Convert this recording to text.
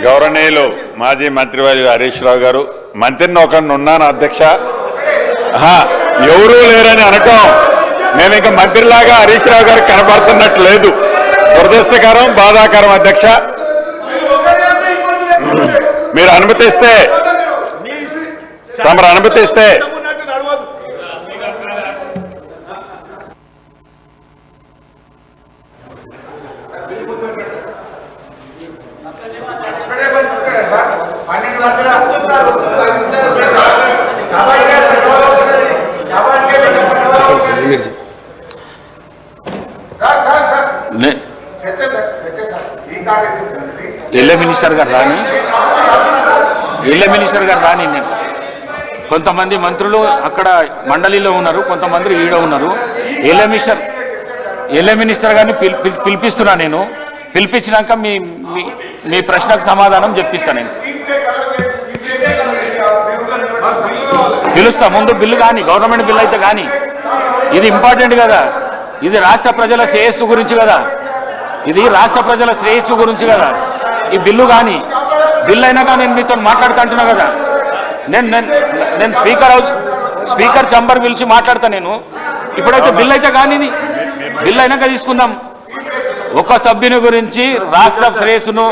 గౌరవనీయులు మాజీ మంత్రివర్యులు హరీష్ రావు గారు, మంత్రిని ఒకరిని ఉన్నాను అధ్యక్ష, ఎవరూ లేరని అనటం నేను ఇంకా మంత్రిలాగా హరీష్ రావు గారు కనబడుతున్నట్టు లేదు. దురదృష్టకరం, బాధాకరం అధ్యక్ష. మీరు అనుమతిస్తే, తమరు అనుమతిస్తే ఎల్ఏ మినిస్టర్ గారు రాని నేను కొంతమంది మంత్రులు అక్కడ మండలిలో ఉన్నారు, కొంతమంది ఈడ ఉన్నారు. ఎల్ఏ మినిస్టర్ గారిని పిలిపిస్తున్నా. నేను పిలిపించినాక మీ ప్రశ్నకు సమాధానం చెప్పిస్తాను. నేను పిలుస్తా. ముందు బిల్లు కానీ, గవర్నమెంట్ బిల్లు అయితే కానీ, ఇది ఇంపార్టెంట్ కదా. ఇది రాష్ట్ర ప్రజల శ్రేయస్సు గురించి కదా. ఇది రాష్ట్ర ప్రజల శ్రేయస్సు గురించి కదా ఈ బిల్లు. కానీ బిల్లు అయినాక నేను మీతో మాట్లాడుతుంటున్నా కదా. నేను స్పీకర్ చంబర్ పిలిచి మాట్లాడతా. నేను ఇప్పుడైతే బిల్లు అయితే కానీ, బిల్లు అయినాక తీసుకుందాం. ఒక సభ్యుని గురించి రాష్ట్ర శ్రేయస్సును